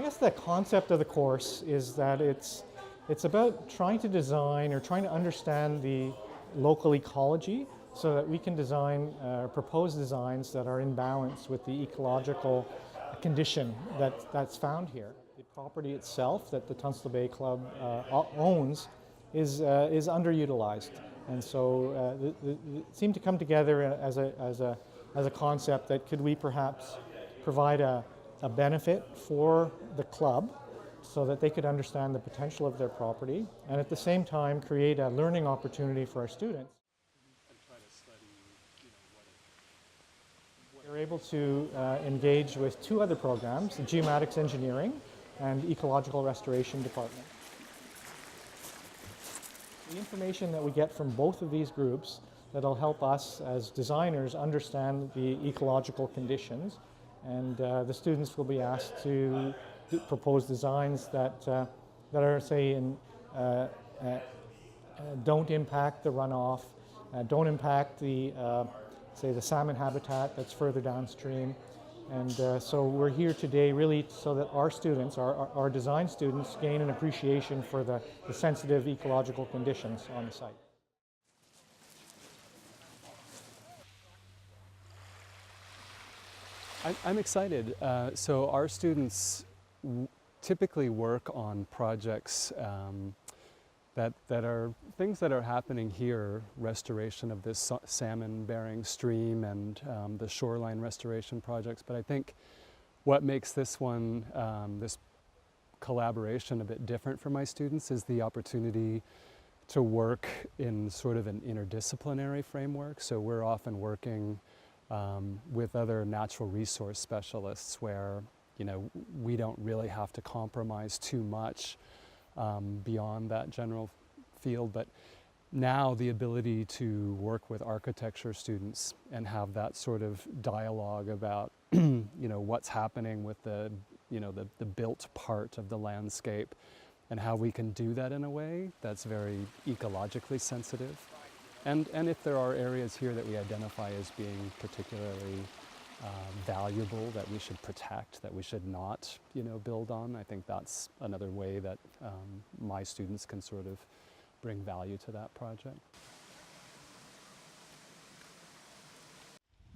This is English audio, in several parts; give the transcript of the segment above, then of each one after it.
I guess the concept of the course is that it's about trying to design or trying to understand the local ecology so that we can design propose designs that are in balance with the ecological condition that's found here. The property itself that the Tunstall Bay Club owns is underutilized, and so it seemed to come together as a concept that could we perhaps provide a benefit for the club so that they could understand the potential of their property and at the same time create a learning opportunity for our students. They're able to engage with two other programs, the Geomatics Engineering and Ecological Restoration Department. The information that we get from both of these groups that'll help us as designers understand the ecological conditions, and the students will be asked to propose designs that are, say, don't impact the runoff, don't impact the, say, the salmon habitat that's further downstream. And so we're here today really so that our students, our design students, gain an appreciation for the sensitive ecological conditions on the site. I'm excited. So our students typically work on projects that are things that are happening here, restoration of this salmon-bearing stream and the shoreline restoration projects. But I think what makes this one, this collaboration a bit different for my students is the opportunity to work in sort of an interdisciplinary framework. So we're often working with other natural resource specialists where, you know, we don't really have to compromise too much beyond that general field. But now the ability to work with architecture students and have that sort of dialogue about, you know, what's happening with the, you know, the built part of the landscape and how we can do that in a way that's very ecologically sensitive. And if there are areas here that we identify as being particularly valuable that we should protect, that we should not, you know, build on, I think that's another way that my students can sort of bring value to that project.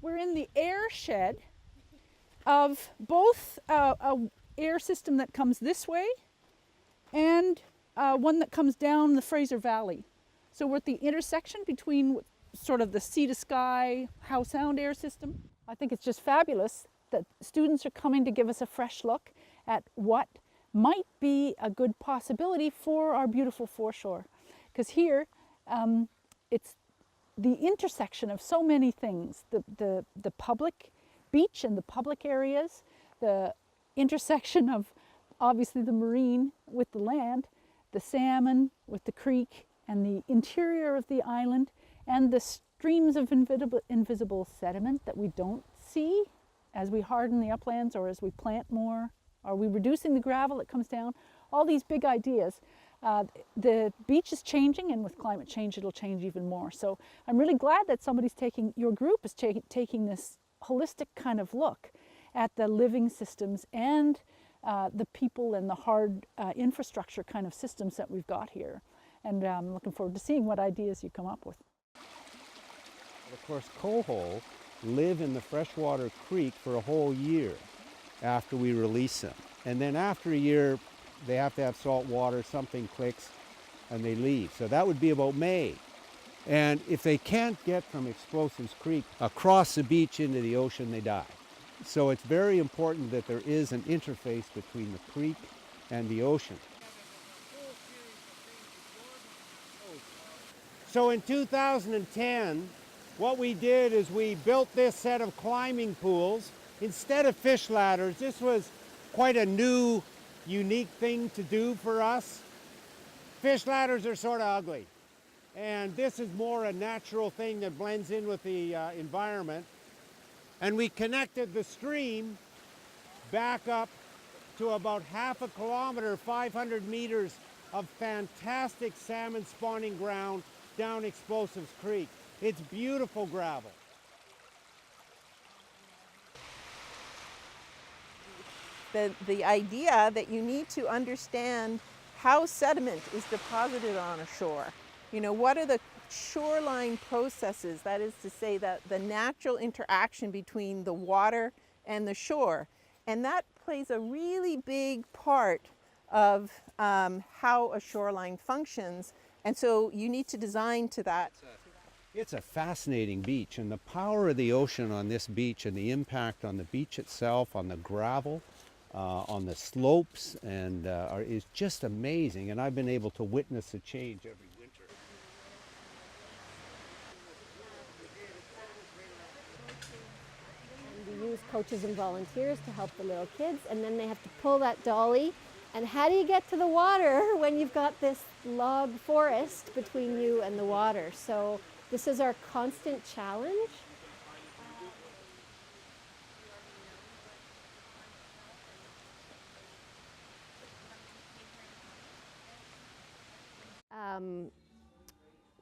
We're in the air shed of both a air system that comes this way and one that comes down the Fraser Valley. So we're at the intersection between sort of the sea to sky, Howe Sound air system. I think it's just fabulous that students are coming to give us a fresh look at what might be a good possibility for our beautiful foreshore. Because here, it's the intersection of so many things, the public beach and the public areas, the intersection of obviously the marine with the land, the salmon with the creek, and the interior of the island, and the streams of invisible sediment that we don't see as we harden the uplands or as we plant more. Are we reducing the gravel that comes down? All these big ideas. The beach is changing, and with climate change it'll change even more. So I'm really glad that your group is taking this holistic kind of look at the living systems and the people and the hard infrastructure kind of systems that we've got here. And I'm looking forward to seeing what ideas you come up with. Of course, coho live in the freshwater creek for a whole year after we release them. And then after a year, they have to have salt water, something clicks, and they leave. So that would be about May. And if they can't get from Explosives Creek across the beach into the ocean, they die. So it's very important that there is an interface between the creek and the ocean. So in 2010, what we did is we built this set of climbing pools. Instead of fish ladders, this was quite a new, unique thing to do for us. Fish ladders are sort of ugly, and this is more a natural thing that blends in with the environment. And we connected the stream back up to about half a kilometer, 500 meters of fantastic salmon spawning ground down Explosives Creek. It's beautiful gravel. the idea that you need to understand how sediment is deposited on a shore. You know, what are the shoreline processes, that is to say that the natural interaction between the water and the shore. And that plays a really big part of how a shoreline functions. And so you need to design to that. It's a fascinating beach, and the power of the ocean on this beach and the impact on the beach itself, on the gravel, on the slopes, and is just amazing. And I've been able to witness a change every winter. And we use coaches and volunteers to help the little kids, and then they have to pull that dolly. And how do you get to the water when you've got this log forest between you and the water? So this is our constant challenge.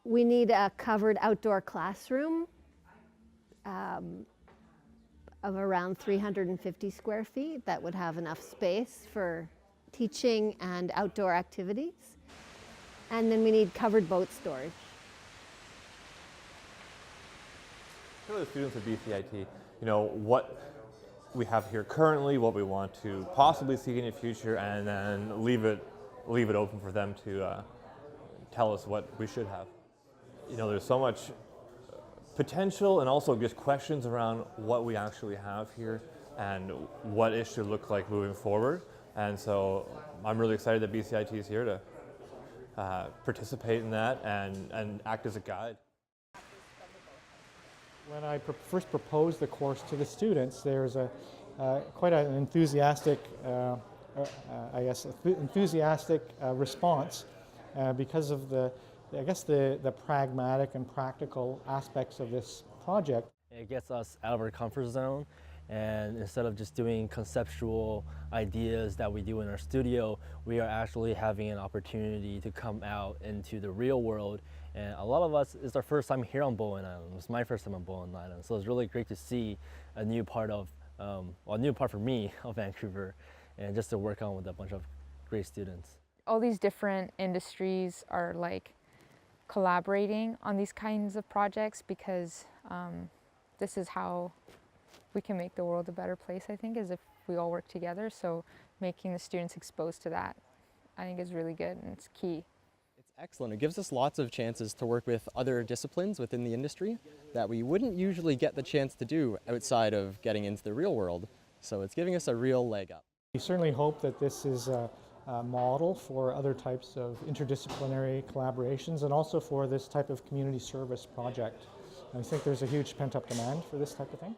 We need a covered outdoor classroom of around 350 square feet that would have enough space for teaching and outdoor activities. And then we need covered boat storage. For the students of BCIT, you know, what we have here currently, what we want to possibly see in the future, and then leave it open for them to tell us what we should have. You know, there's so much potential and also just questions around what we actually have here and what it should look like moving forward. And so I'm really excited that BCIT is here to participate in that and act as a guide. When I first proposed the course to the students, there's quite an enthusiastic, enthusiastic response because of the pragmatic and practical aspects of this project. It gets us out of our comfort zone, and instead of just doing conceptual ideas that we do in our studio, we are actually having an opportunity to come out into the real world. And a lot of us, it's our first time here on Bowen Island. It was my first time on Bowen Island, so it's really great to see a new part of, a new part for me of Vancouver, and just to work on with a bunch of great students. All these different industries are like collaborating on these kinds of projects because this is how we can make the world a better place, I think, is if we all work together. So making the students exposed to that, I think, is really good and it's key. It's excellent. It gives us lots of chances to work with other disciplines within the industry that we wouldn't usually get the chance to do outside of getting into the real world. So it's giving us a real leg up. We certainly hope that this is a model for other types of interdisciplinary collaborations and also for this type of community service project. And I think there's a huge pent-up demand for this type of thing.